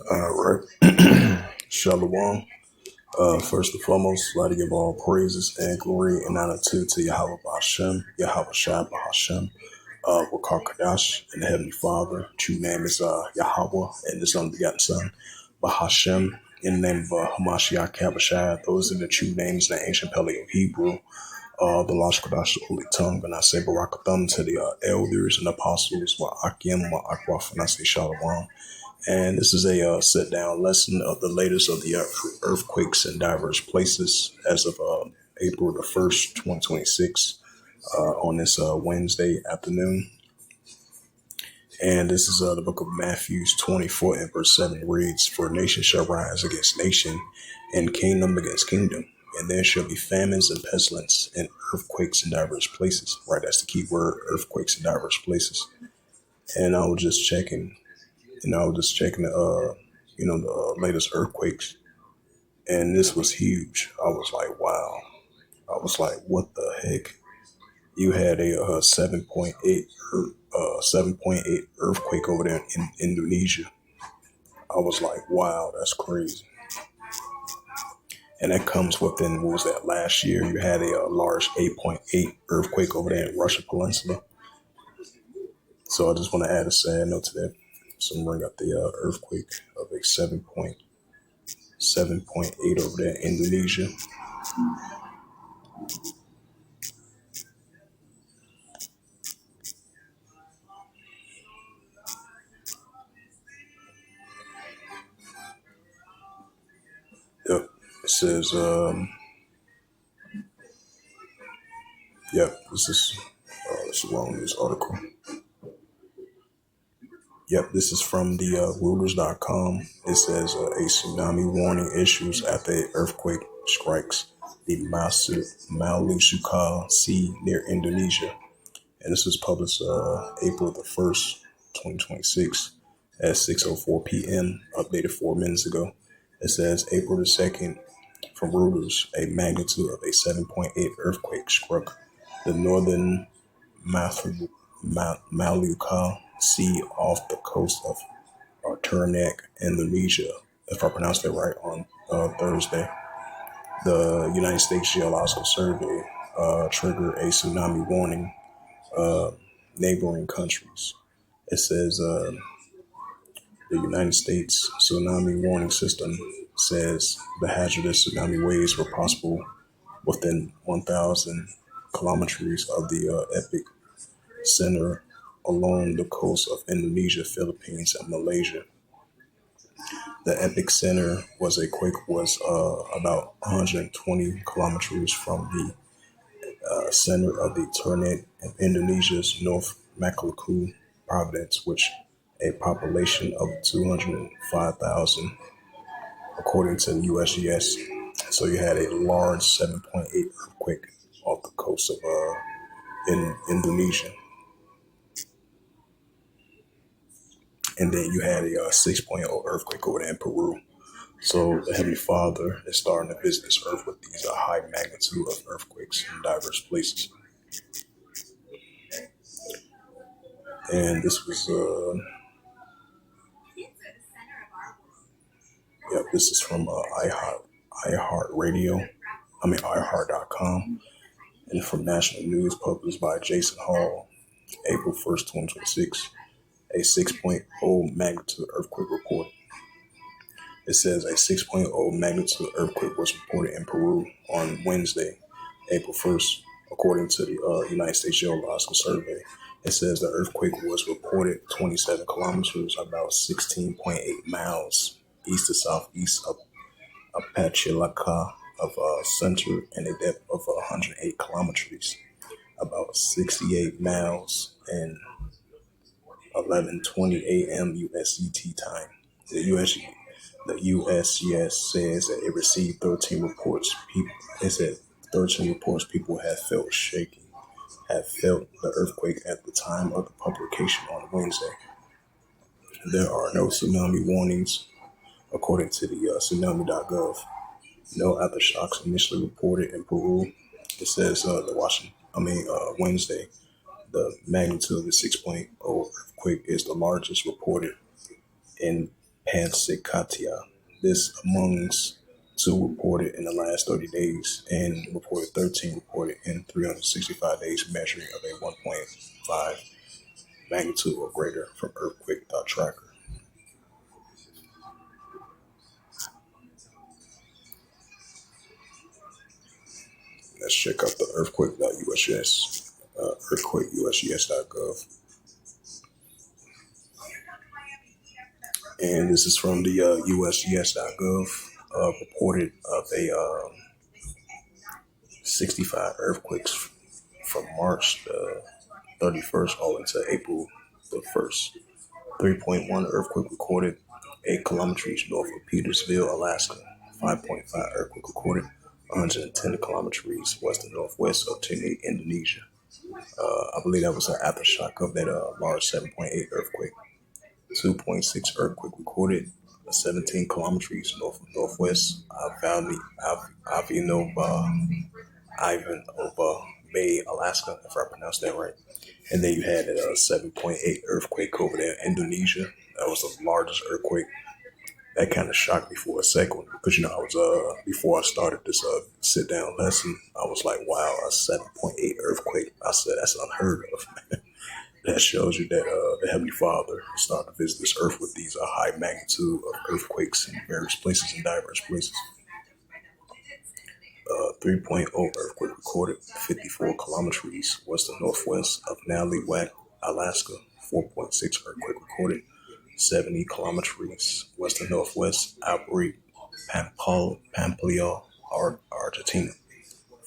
All right. Shalom. First and foremost, I'd like to give all praises and glory and honor to Yahweh Bashem, Yahweh Shai Bahashem, Wakar Kadash, and the Heavenly Father. True name is Yahweh and His unbegotten Son, Bahashem, in the name of Hamashiach Kabashai. Those are the true names in the ancient Paleo Hebrew. The Lash Kodash, the Holy Tongue, and I say Barakatham to the elders and apostles, Wa Akim, Wa Akwaf, and I say Shalom. And this is a sit down lesson of the latest of the earthquakes in diverse places as of April the 1st, 2026, on this Wednesday afternoon. And this is the book of Matthew 24 and verse 7 reads, "For nation shall rise against nation, and kingdom against kingdom. And there shall be famines and pestilence and earthquakes in diverse places." Right, that's the key word, earthquakes in diverse places. And I was just checking the latest earthquakes, and this was huge. I was like, wow. I was like, what the heck? You had a 7.8 earthquake over there in Indonesia. I was like, wow, that's crazy. And that comes within, what was that, last year? You had a large 8.8 earthquake over there in Russia Peninsula. So I just want to add a sad note to that. Someone got the earthquake of a 7.8 over there in Indonesia. Yep. It says, yep, this is a long news article. Yep, this is from the Reuters.com. It says a tsunami warning issues after an earthquake strikes the Malusuka Sea near Indonesia. And this was published April the 1st, 2026 at 6:04 p.m., updated 4 minutes ago. It says April the 2nd from Reuters, a magnitude of a 7.8 earthquake struck the northern Maluku Sea off the coast of Ternate, Indonesia, if I pronounced that right, on Thursday. The United States Geological Survey triggered a tsunami warning neighboring countries. It says the United States Tsunami Warning System says the hazardous tsunami waves were possible within 1,000 kilometers of the epicenter along the coast of Indonesia, Philippines, and Malaysia. The epicenter was about 120 kilometers from the center of the Ternate in Indonesia's North Maluku province, which a population of 205,000, according to the USGS. So you had a large 7.8 earthquake off the coast of in Indonesia. And then you had a 6.0 earthquake over there in Peru. So the Heavenly Father is starting to visit this earth with these high magnitude of earthquakes in diverse places. And this was, this is from iHeartRadio, and from national news published by Jason Hall, April 1st, 2026, a 6.0 magnitude earthquake reported. It says a 6.0 magnitude earthquake was reported in Peru on Wednesday, April 1st, according to the United States Geological Survey. It says the earthquake was reported 27 kilometers, about 16.8 miles east to southeast of Apachilaka of center, and a depth of 108 kilometers, about 68 miles, and 11:20 a.m. USCT time. The USGS says that it received 13 reports. People have felt shaking, have felt the earthquake at the time of the publication on Wednesday. There are no tsunami warnings, according to the tsunami.gov. No aftershocks initially reported in Peru. It says Wednesday, the magnitude of the 6.0 earthquake is the largest reported in Pansikatia. This amongst two reported in the last 30 days and reported 13 reported in 365 days, measuring of a 1.5 magnitude or greater from earthquake.tracker. Let's check out the earthquake.usgs, earthquakeusgs.gov. And this is from the usgs.gov, reported of a 65 earthquakes from March the 31st all into April the 1st. 3.1 earthquake recorded 8 kilometers north of Petersville, Alaska. 5.5 earthquake recorded 110 kilometers west and northwest of Ternate, Indonesia. I believe that was an aftershock of that large 7.8 earthquake. 2.6 earthquake recorded 17 kilometers north of northwest Ivanova Bay, Alaska, if I pronounced that right. And then you had a 7.8 earthquake over there in Indonesia. That was the largest earthquake. That kind of shocked me for a second because I was before I started this sit down lesson, I was like, wow, a 7.8 earthquake. I said that's unheard of. That shows you that the Heavenly Father started to visit this earth with these high magnitude of earthquakes in various places, in diverse places. 3.0 earthquake recorded 54 kilometers west and northwest of Naliwak, Alaska. 4.6 earthquake recorded 70 kilometers west and northwest Albuquerque, Pampalillo, Argentina.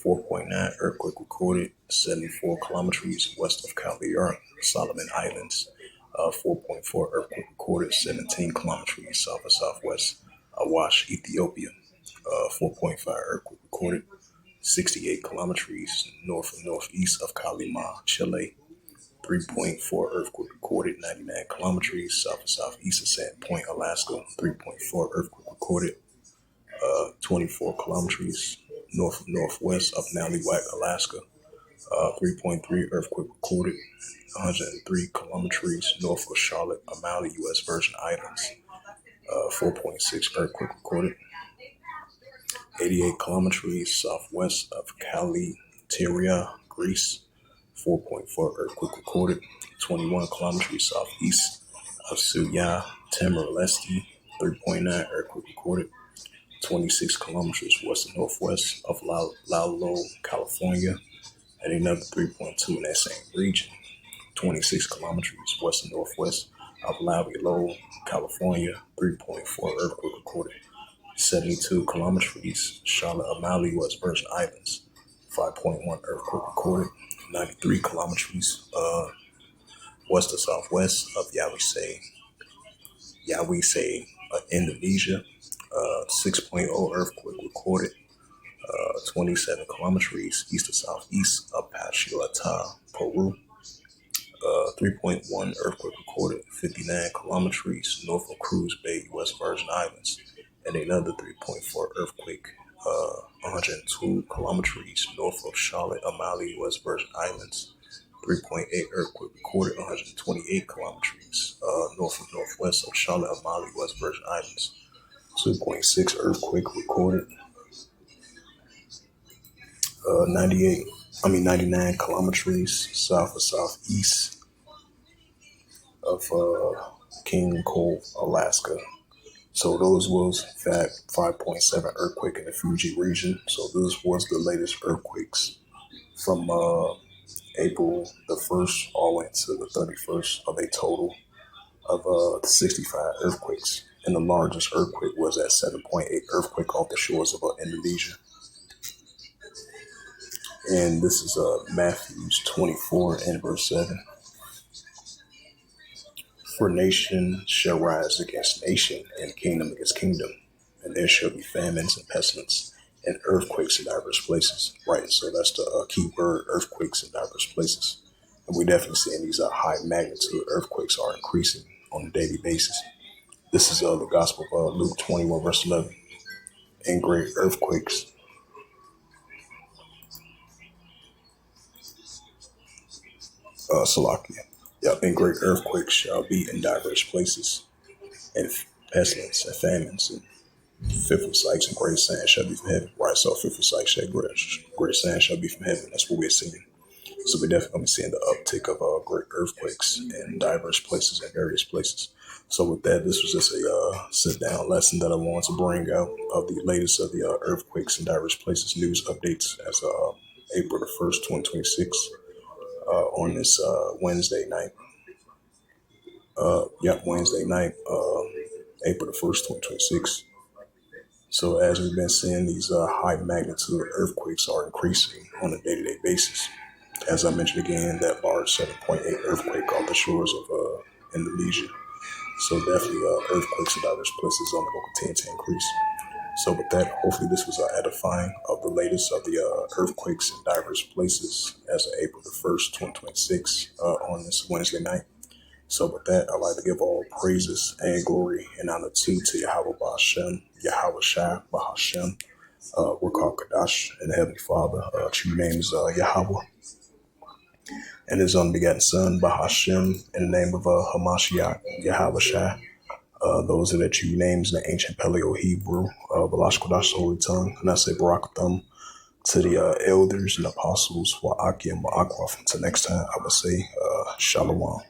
4.9 earthquake recorded 74 kilometers west of Cagliari, Solomon Islands. 4.4 earthquake recorded 17 kilometers south of southwest Awash, Ethiopia. 4.5 earthquake recorded 68 kilometers north and northeast of Calima, Chile. 3.4 earthquake recorded 99 kilometers south and southeast of Sand Point, Alaska. 3.4 earthquake recorded 24 kilometers north northwest of Naliwak, Alaska. 3.3 earthquake recorded 103 kilometers north of Charlotte, Amalie, U.S. Virgin Islands. 4.6 earthquake recorded 88 kilometers southwest of Kaliteria, Greece. 4.4 earthquake recorded 21 kilometers southeast of Suya, Timor-Leste. 3.9 earthquake recorded 26 kilometers west and northwest of Lau, California, and another 3.2 in that same region. 26 kilometers west and northwest of Lau, California. 3.4 earthquake recorded 72 kilometers Charlotte, Amalie, West Virgin Islands. 5.1 earthquake recorded 93 kilometers west to southwest of Yawise, Indonesia. 6.0 earthquake recorded 27 kilometers east to southeast of Pachuata, Peru. 3.1 earthquake recorded 59 kilometers north of Cruz Bay, West Virgin Islands. And another 3.4 earthquake 102 kilometers north of Charlotte, Amalie, West Virgin Islands. 3.8 earthquake recorded 128 kilometers north of northwest of Charlotte, Amalie, West Virgin Islands. 2.6 earthquake recorded 99 kilometers south of southeast of King Cove, Alaska. So those was that 5.7 earthquake in the Fuji region. So this was the latest earthquakes from April the 1st all the way to the 31st of a total of 65 earthquakes. And the largest earthquake was that 7.8 earthquake off the shores of Indonesia. And this is Matthew 24 and verse 7. For nation shall rise against nation, and kingdom against kingdom, and there shall be famines and pestilence and earthquakes in diverse places. Right, so that's the key word, earthquakes in diverse places. And we definitely seeing these high magnitude earthquakes are increasing on a daily basis. This is the Gospel of Luke 21 verse 11. And great earthquakes. Salakia. Yep, and great earthquakes shall be in diverse places, and pestilence and famines and fearful sights and great signs shall be from heaven. Right, so fearful sights shall great signs shall be from heaven. That's what we're seeing. So we're definitely going to be seeing the uptick of great earthquakes in diverse places and various places. So with that, this was just a sit down lesson that I wanted to bring out of the latest of the earthquakes in diverse places news updates as April the 1st, 2026 on this Wednesday night. Wednesday night, April the 1st, 2026. So as we've been seeing, these high magnitude earthquakes are increasing on a day-to-day basis. As I mentioned again, that large 7.8 earthquake off the shores of Indonesia. So definitely earthquakes in diverse places only going to continue to increase. So with that, hopefully this was edifying of the latest of the earthquakes in diverse places as of April the 1st, 2026 on this Wednesday night. So with that, I'd like to give all praises and glory and honor to Yahweh Ba'ashem, Yahweh Shai Ba'ashem. We're called Kadash and the Heavenly Father. True name is Yahweh. And his unbegotten Son, Bahashem, in the name of Hamashiach, Yahweh Shai. Those are the true names in the ancient Paleo Hebrew, Balash Kodash, the Holy Tongue. And I say Barakatham to the elders and apostles, Wa'aki and Ma'akwa. Until next time, I would say Shalom.